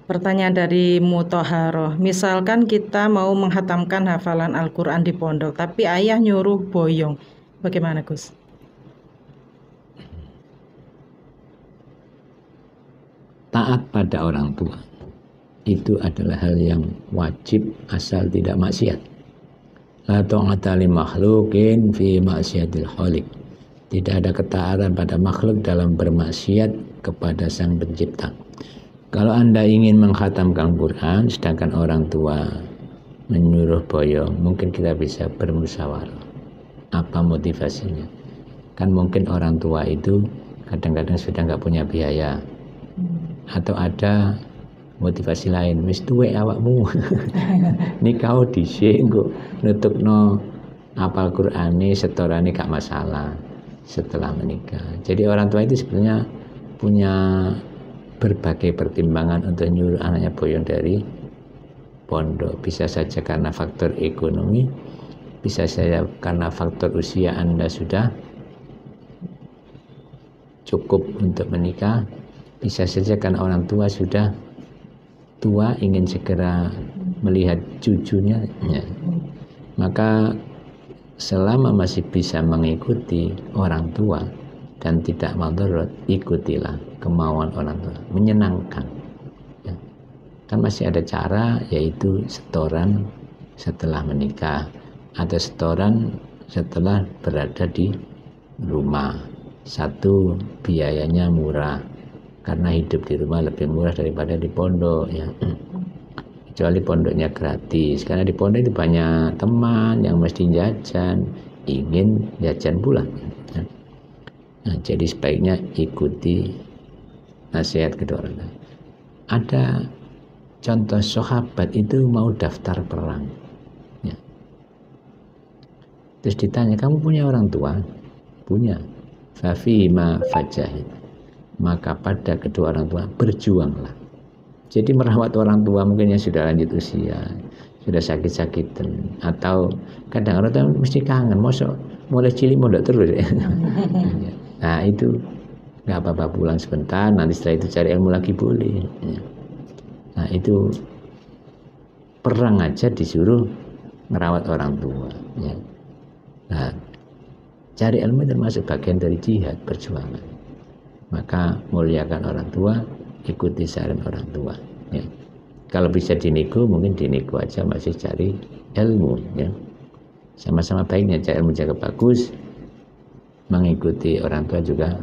Pertanyaan dari Mutahharoh, misalkan kita mau menghatamkan hafalan Al-Quran di pondok, tapi ayah nyuruh boyong, bagaimana Gus? Taat pada orang tua itu adalah hal yang wajib asal tidak maksiat. La ta'ata li makhluqin fi maksiatil khaliq. Tidak ada ketaatan pada makhluk dalam bermaksiat kepada Sang Pencipta. Kalau Anda ingin menghatamkan Quran sedangkan orang tua menyuruh boyong, mungkin kita bisa bermusyawarah. Apa motivasinya? Kan mungkin orang tua itu kadang-kadang sudah nggak punya biaya, atau ada motivasi lain, wis tuwek awakmu nikah dhisik engko nutupno apal Qur'ane setorane gak masalah setelah menikah. Jadi orang tua itu sebenarnya punya berbagai pertimbangan untuk nyuruh anaknya boyong dari pondok. Bisa saja karena faktor ekonomi, bisa saja karena faktor usia Anda sudah cukup untuk menikah, bisa saja karena orang tua sudah tua ingin segera melihat cucunya. Maka selama masih bisa mengikuti orang tua dan tidak madharat, ikutilah kemauan orang tua, menyenangkan ya. Kan masih ada cara, yaitu setoran setelah menikah atau setoran setelah berada di rumah. Satu, biayanya murah karena hidup di rumah lebih murah daripada di pondok ya. Kecuali pondoknya gratis, karena di pondok itu banyak teman yang mesti jajan, ingin jajan pula ya. Nah, jadi sebaiknya ikuti nasihat kedua orang tua. Ada contoh sahabat itu mau daftar perang ya. Terus ditanya, kamu punya orang tua? Punya. Fafima fajahid, maka pada kedua orang tua berjuanglah. Jadi merawat orang tua mungkin yang sudah lanjut usia, sudah sakit-sakitan, atau kadang orang tua mesti kangen, mosok mulai cilik mondok terus ya. Nah itu nggak apa-apa, pulang sebentar, nanti setelah itu cari ilmu lagi boleh ya. Nah itu perang aja disuruh merawat orang tua ya. Nah, cari ilmu termasuk bagian dari jihad, perjuangan. Maka muliakan orang tua, ikuti saran orang tua ya. Kalau bisa dinego, mungkin dinego aja, masih cari ilmu ya. Sama-sama baiknya cari ilmu jaga bagus, mengikuti orang tua juga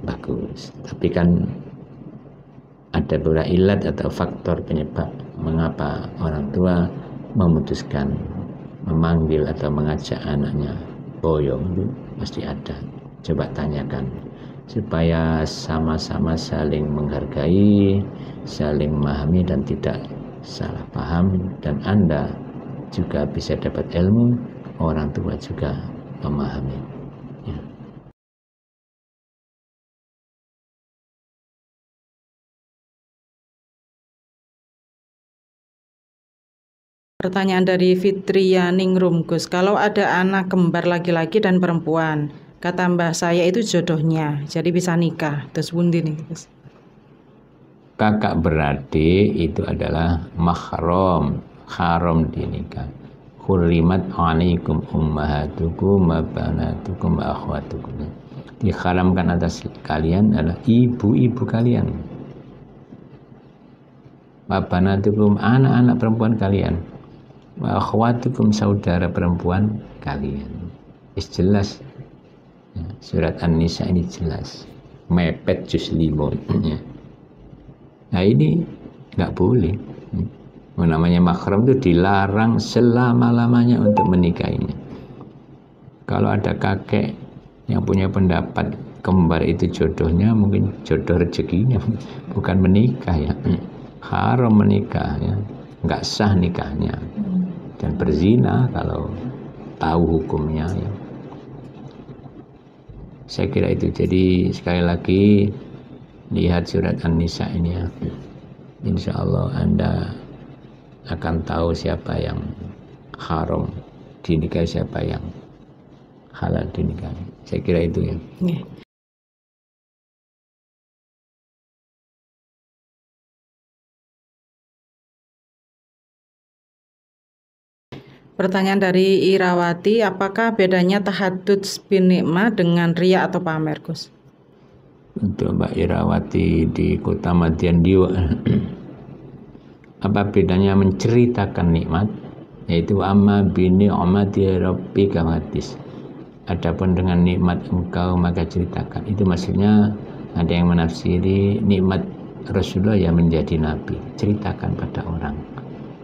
bagus. Tapi kan ada beberapa ilat atau faktor penyebab mengapa orang tua memutuskan memanggil atau mengajak anaknya boyong, itu pasti ada. Coba tanyakan supaya sama-sama saling menghargai, saling memahami dan tidak salah paham, dan Anda juga bisa dapat ilmu, orang tua juga memahami ya. Pertanyaan dari Fitria Ningrum, Gus, kalau ada anak kembar laki-laki dan perempuan, kata mbah saya itu jodohnya, jadi bisa nikah, terus bundi nih Gus. Kakak beradik itu adalah mahram, haram dinikah. Hurrimat alaikum ummahatukum wa banatukum wa akhwatukum. Diharamkan atas kalian adalah ibu-ibu kalian, wa banatukum, anak-anak perempuan kalian, wa akhwatukum, saudara perempuan kalian. Jelas ya, surat An-Nisa ini jelas, mepet juz 5 ya. Nah ini nggak boleh. Namanya mahram itu dilarang selama-lamanya untuk menikahinya. Kalau ada kakek yang punya pendapat kembar itu jodohnya, mungkin jodoh rezekinya, bukan menikah ya. Haram menikah ya, nggak sah nikahnya, dan berzina kalau tahu hukumnya ya. Saya kira itu. Jadi sekali lagi lihat surat An-Nisa ini ya. Insya Allah Anda akan tahu siapa yang haram dinikahi, siapa yang halal dinikahi. Saya kira itu ya. Pertanyaan dari Irawati, apakah bedanya tahadud bin nikmah dengan riya atau pamer, Gus? Untuk Mbak Irawati di Kota Madian Diwa, apa bedanya menceritakan nikmat, yaitu amma bi ni'mati rabbika hadis. Adapun dengan nikmat engkau maka ceritakan. Itu maksudnya ada yang menafsiri nikmat Rasulullah yang menjadi nabi, ceritakan pada orang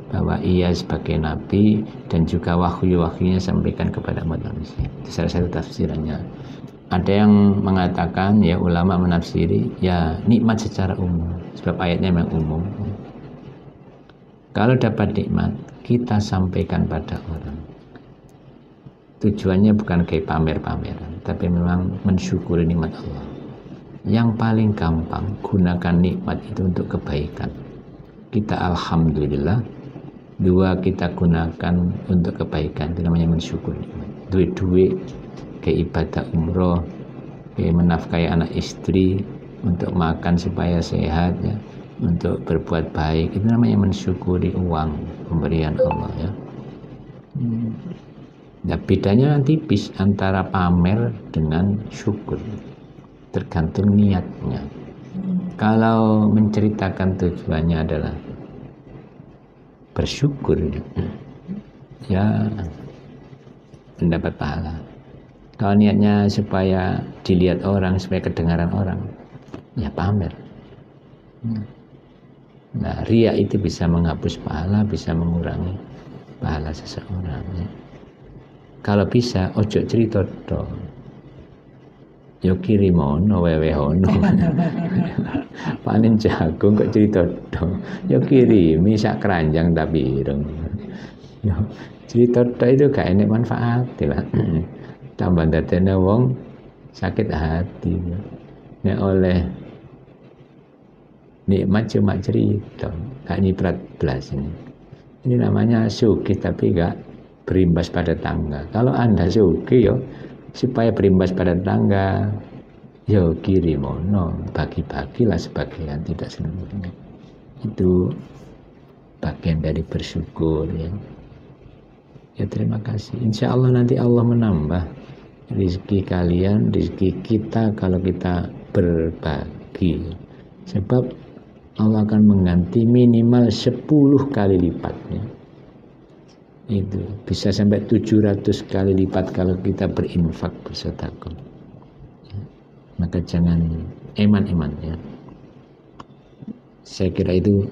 bahwa ia sebagai nabi dan juga wahyu-wahyunya sampaikan kepada umat manusia. Itu salah satu tafsirannya. Ada yang mengatakan, ya ulama menafsiri, ya nikmat secara umum, sebab ayatnya memang umum. Kalau dapat nikmat, kita sampaikan pada orang. Tujuannya bukan kayak pamer-pameran, tapi memang mensyukuri nikmat Allah. Yang paling gampang, gunakan nikmat itu untuk kebaikan. Kita alhamdulillah. Dua, kita gunakan untuk kebaikan, itu namanya mensyukuri nikmat. Duit-duit kayak ibadah umroh, kayak menafkahi anak istri, untuk makan supaya sehat, ya, untuk berbuat baik, itu namanya mensyukuri uang pemberian Allah, ya. Nah, bedanya tipis antara pamer dengan syukur, tergantung niatnya. Kalau menceritakan tujuannya adalah bersyukur, ya mendapat pahala. Kalau niatnya supaya dilihat orang, supaya kedengaran orang, ya pamer. Nah, riya itu bisa menghapus pahala, bisa mengurangi pahala seseorang, ya. Kalau bisa, ojo cerita tok. Yo kirimono wewehono. Panen jagung kok cerita tok. Yo kirimi sak keranjang tapi ireng. Yo cerita tok itu gak enak manfaat, lah. Tambah dadene wong sakit hati. Nek oleh nikmat cuma cerita, gak nyiprat belas ini. Ini namanya sugih tapi gak berimbas pada tangga. Kalau Anda sugih, yo supaya berimbas pada tangga, yo kirimono, bagi-bagilah sebagian, tidak seluruhnya. Itu bagian dari bersyukur, ya. Ya terima kasih. Insya Allah nanti Allah menambah rezeki kalian, rezeki kita kalau kita berbagi. Sebab Allah akan mengganti minimal 10 kali lipatnya. Itu bisa sampai 700 kali lipat kalau kita berinfak, bersedekah, ya. Maka jangan eman-eman, ya. Saya kira itu